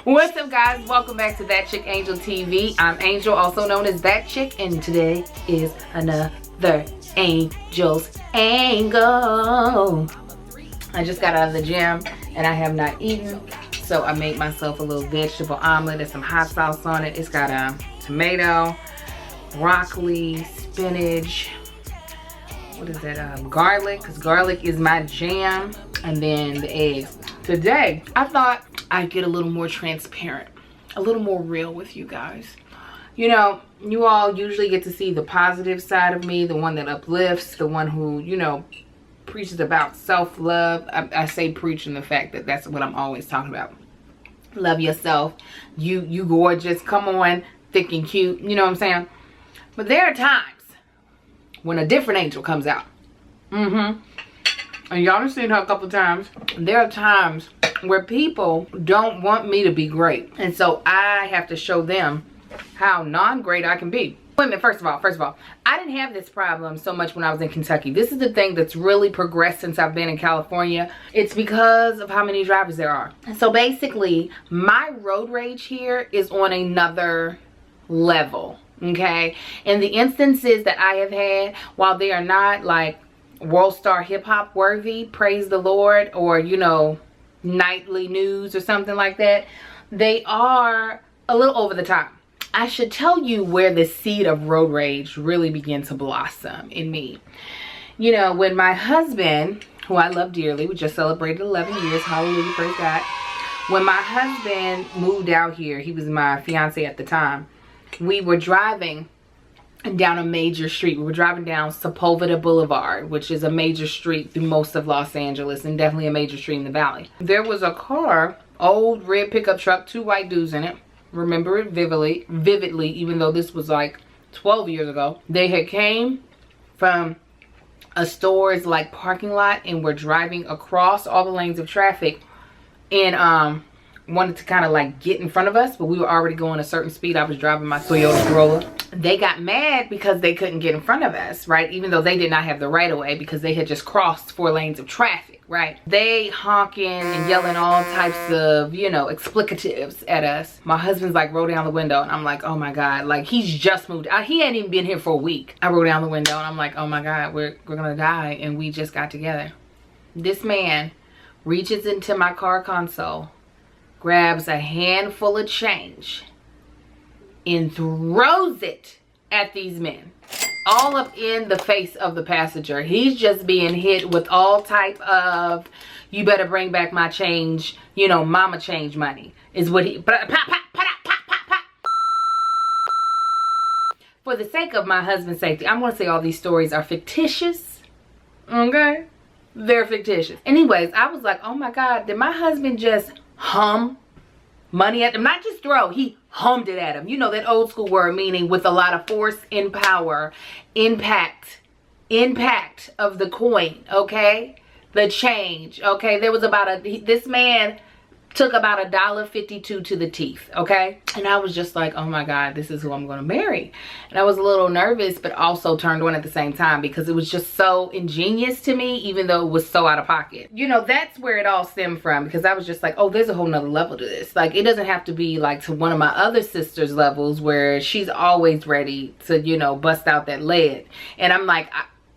What's up, guys? Welcome back to That Chick Angel TV. I'm Angel, also known as That Chick, and today is another Angel's Angle. I just got out of the gym and I have not eaten, so I made myself a little vegetable omelet and some hot sauce on it. It's got a tomato, broccoli, spinach, what is that, garlic, because garlic is my jam, and then the eggs. Today, I thought I'd get a little more transparent, a little more real with you guys. You know, you all usually get to see the positive side of me, the one that uplifts, the one who, you know, preaches about self-love. I say preach in the fact that that's what I'm always talking about. Love yourself. You gorgeous. Come on, thick and cute. You know what I'm saying? But there are times when a different angel comes out. And y'all have seen her a couple times. There are times where people don't want me to be great, and so I have to show them how non-great I can be. Wait a minute, first of all, I didn't have this problem so much when I was in Kentucky. This is the thing that's really progressed since I've been in California. It's because of how many drivers there are. And so basically, my road rage here is on another level, okay? And the instances that I have had, while they are not like world star hip hop worthy, praise the Lord, or, you know, nightly news or something like that, they are a little over the top. I should tell you where the seed of road rage really began to blossom in me. You know, when my husband, who I love dearly, we just celebrated 11 years, hallelujah, praise God. When my husband moved out here, he was my fiance at the time, we were driving down a major street. We were driving down Sepulveda Boulevard, which is a major street through most of Los Angeles and definitely a major street in the valley. There was a car, old red pickup truck, two white dudes in it. Remember it vividly, even though this was like 12 years ago. They had came from a store's like parking lot and were driving across all the lanes of traffic and wanted to kind of like get in front of us, but we were already going a certain speed. I was driving my Toyota Corolla. They got mad because they couldn't get in front of us, right? Even though they did not have the right of way because they had just crossed 4 lanes of traffic, right? They honking and yelling all types of, you know, explicatives at us. My husband's like, roll down the window, and I'm like, oh my God, like he's just moved. He hadn't even been here for a week. I roll down the window and I'm like, oh my God, we're gonna die, and we just got together. This man reaches into my car console, grabs a handful of change and throws it at these men, all up in the face of the passenger. He's just being hit with all type of, you better bring back my change, you know, mama change money is what he, pop. For the sake of my husband's safety, I'm gonna say all these stories are fictitious, okay? They're fictitious. Anyways, I was like, oh my God, did my husband just hum money at them? Not just throw, he hummed it at him. You know, that old school word meaning with a lot of force and power. Impact of the coin, okay? The change, okay? There was about this man took about $1.52 to the teeth, okay? And I was just like, oh my God, this is who I'm gonna marry. And I was a little nervous, but also turned on at the same time because it was just so ingenious to me, even though it was so out of pocket. You know, that's where it all stemmed from, because I was just like, oh, there's a whole nother level to this. Like, it doesn't have to be like to one of my other sisters' levels where she's always ready to, you know, bust out that lead. And I'm like,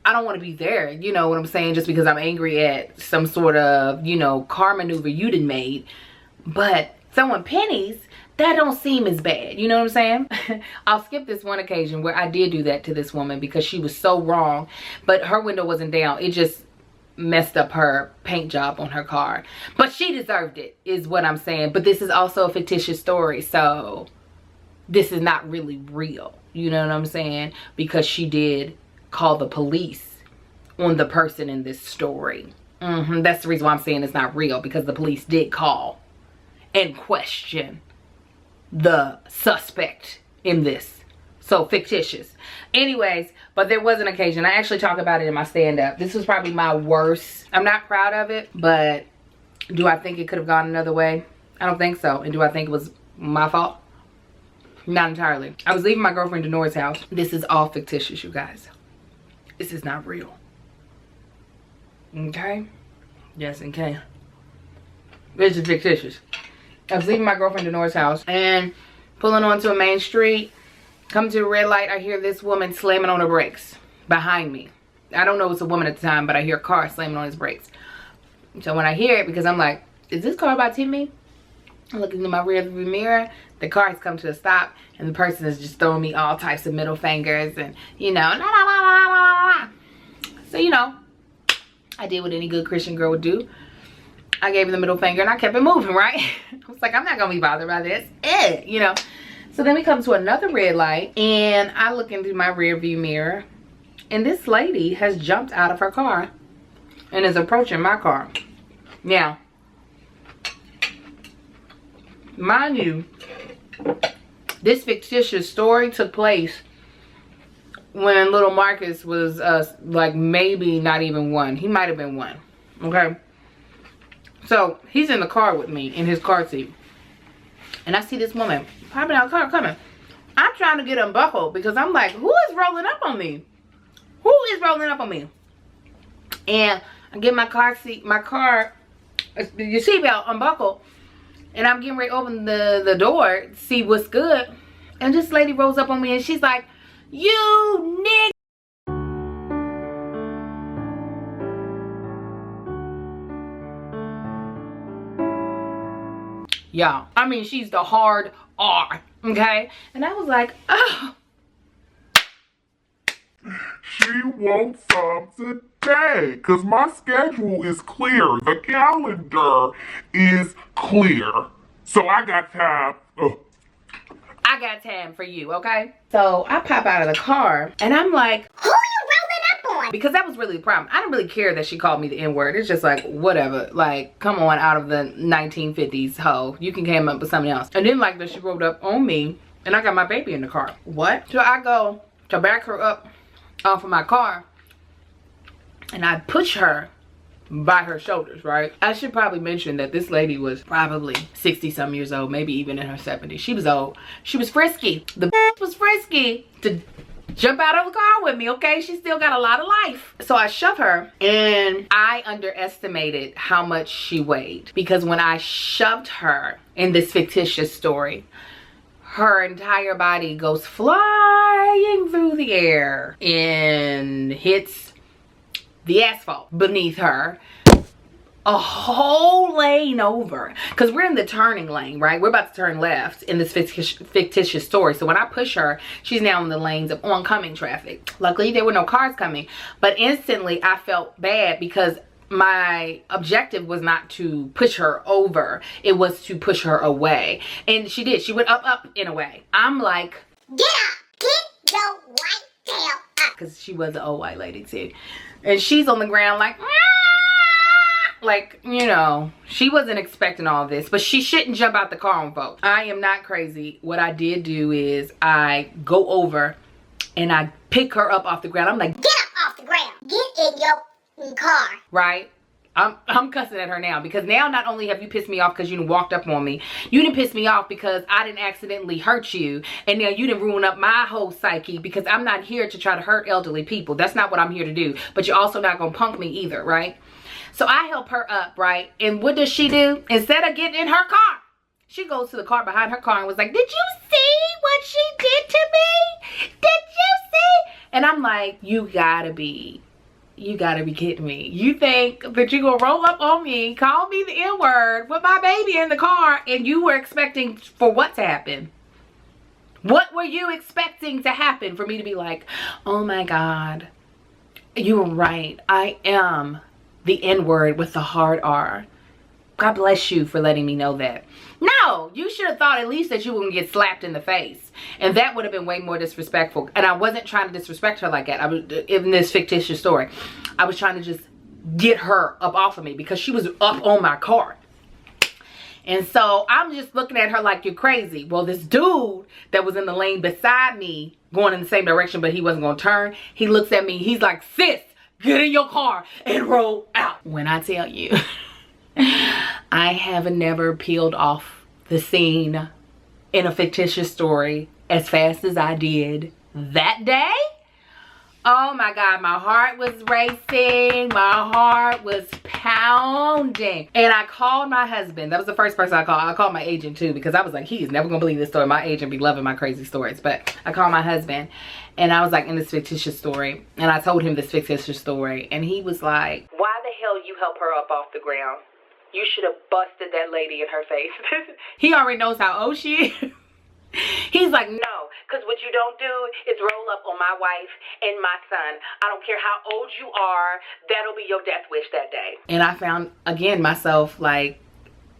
I don't want to be there, you know what I'm saying, just because I'm angry at some sort of, you know, car maneuver you done made. But throwing pennies, that don't seem as bad, you know what I'm saying? I'll skip this one occasion where I did do that to this woman because she was so wrong, but her window wasn't down. It just messed up her paint job on her car. But she deserved it, is what I'm saying. But this is also a fictitious story, so this is not really real, you know what I'm saying? Because she did call the police on the person in this story. That's the reason why I'm saying it's not real, because the police did call and question the suspect in this. So fictitious. Anyways, but there was an occasion. I actually talk about it in my stand-up. This was probably my worst. I'm not proud of it, but do I think it could have gone another way? I don't think so. And do I think it was my fault? Not entirely. I was leaving my girlfriend Denora's house. This is all fictitious, you guys. This is not real. Okay? Yes, and K. This is fictitious. I was leaving my girlfriend Denora's house and pulling onto a main street. Come to a red light, I hear this woman slamming on her brakes behind me. I don't know it's a woman at the time, but I hear a car slamming on his brakes. So when I hear it, because I'm like, is this car about to hit me? I'm looking in my rear view mirror. The car has come to a stop, and the person is just throwing me all types of middle fingers, and you know, la, la, la, la, la, la. So you know, I did what any good Christian girl would do. I gave him the middle finger, and I kept it moving, right? I was like, I'm not gonna be bothered by this, you know. So then we come to another red light, and I look into my rear view mirror, and this lady has jumped out of her car and is approaching my car. Now, mind you, this fictitious story took place when little Marcus was like maybe not even 1. He might have been 1. Okay. So he's in the car with me in his car seat. And I see this woman popping out of the car coming. I'm trying to get unbuckled because I'm like, who is rolling up on me? Who is rolling up on me? And I get my car your seatbelt unbuckled. And I'm getting ready to open the door to see what's good. And this lady rolls up on me and she's like, you nigga. Y'all, I mean, she's the hard R, okay? And I was like, oh. She wants some today, because my schedule is clear. The calendar is clear. So I got time. I got time for you, okay? So I pop out of the car, and I'm like, who are you rolling up on? Because that was really the problem. I didn't really care that she called me the N-word. It's just like, whatever. Like, come on, out of the 1950s, ho. You can come up with something else. And then like that she rolled up on me, and I got my baby in the car. What? So I go to back her up off of my car, and I push her by her shoulders, right? I should probably mention that this lady was probably 60 some years old, maybe even in her 70s. She was old. She was frisky. The was frisky to jump out of the car with me, okay? She still got a lot of life. So I shove her, and I underestimated how much she weighed, because when I shoved her in this fictitious story, her entire body goes flying through the air and hits the asphalt beneath her a whole lane over, because we're in the turning lane, right? We're about to turn left in this fictitious story. So when I push her, she's now in the lanes of oncoming traffic. Luckily there were no cars coming, but instantly I felt bad because my objective was not to push her over, it was to push her away. And she did. She went up in a way. I'm like, get up, get your white tail up, because she was an old white lady too. And she's on the ground like, ah! Like, you know, she wasn't expecting all this, but she shouldn't jump out the car on folks. I am not crazy. What I did do is I go over and I pick her up off the ground. I'm like, get up off the ground, get in your car, right? I'm cussing at her now, because now not only have you pissed me off because you done walked up on me, you done pissed me off because I didn't accidentally hurt you, and now you done ruin up my whole psyche, because I'm not here to try to hurt elderly people. That's not what I'm here to do. But you're also not gonna punk me either, right? So I help her up, right? And what does she do? Instead of getting in her car, she goes to the car behind her car and was like, did you see what she did to me? Did you see? And I'm like, you gotta be kidding me. You think that you gonna roll up on me, call me the N-word with my baby in the car, and you were expecting for what to happen? What were you expecting to happen? For me to be like, oh my God, you were right. I am the N-word with the hard R. God bless you for letting me know that. No, you should have thought at least that you were gonna get slapped in the face, and that would have been way more disrespectful. And I wasn't trying to disrespect her like that. I was, in this fictitious story, I was trying to just get her up off of me because she was up on my car. And so I'm just looking at her like, you're crazy. Well, this dude that was in the lane beside me going in the same direction, but he wasn't gonna turn, he looks at me, he's like, sis, get in your car and roll out. When I tell you, I have never peeled off the scene in a fictitious story as fast as I did that day. Oh my God, my heart was racing. My heart was pounding. And I called my husband. That was the first person I called. I called my agent too, because I was like, he is never gonna believe this story. My agent be loving my crazy stories. But I called my husband and I was like, in this fictitious story. And I told him this fictitious story. And he was like, why the hell you help her up off the ground? You should have busted that lady in her face. He already knows how old she is. He's like, no, because what you don't do is roll up on my wife and my son. I don't care how old you are. That'll be your death wish that day. And I found, again, myself like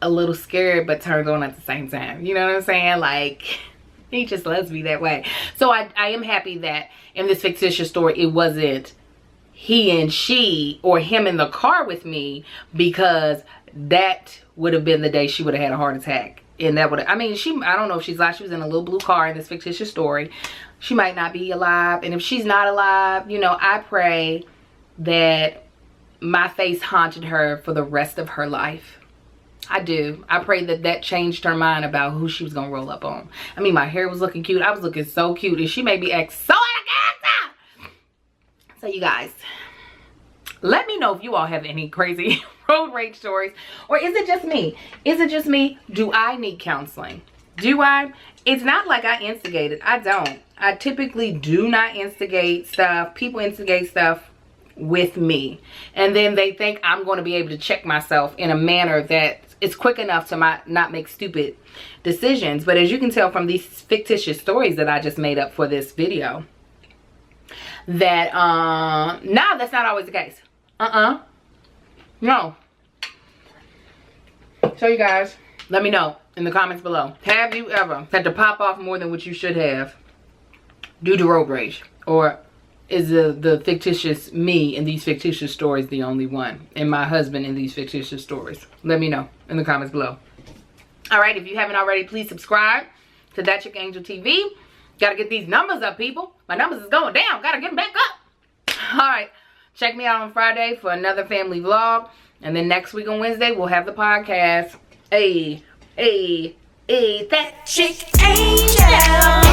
a little scared but turned on at the same time. You know what I'm saying? Like, he just loves me that way. So I am happy that in this fictitious story, it wasn't he and she or him in the car with me, because that would have been the day she would have had a heart attack. And that would, I mean, I don't know if she's alive. She was in a little blue car in this fictitious story. She might not be alive. And if she's not alive, you know, I pray that my face haunted her for the rest of her life. I do. I pray that that changed her mind about who she was going to roll up on. I mean, my hair was looking cute. I was looking so cute. And she made me act so elegant. So you guys, let me know if you all have any crazy road rage stories, or is it just me? Is it just me? Do I need counseling? Do I? It's not like I instigated. I don't. I typically do not instigate stuff. People instigate stuff with me, and then they think I'm going to be able to check myself in a manner that is quick enough to not make stupid decisions. But as you can tell from these fictitious stories that I just made up for this video, that no, that's not always the case. No. So you guys, let me know in the comments below. Have you ever had to pop off more than what you should have due to road rage? Or is the fictitious me in these fictitious stories the only one? And my husband in these fictitious stories? Let me know in the comments below. Alright, if you haven't already, please subscribe to That Chick Angel TV. Gotta get these numbers up, people. My numbers is going down. Gotta get them back up. Alright. Check me out on Friday for another family vlog. And then next week on Wednesday, we'll have the podcast. That Chick Angel.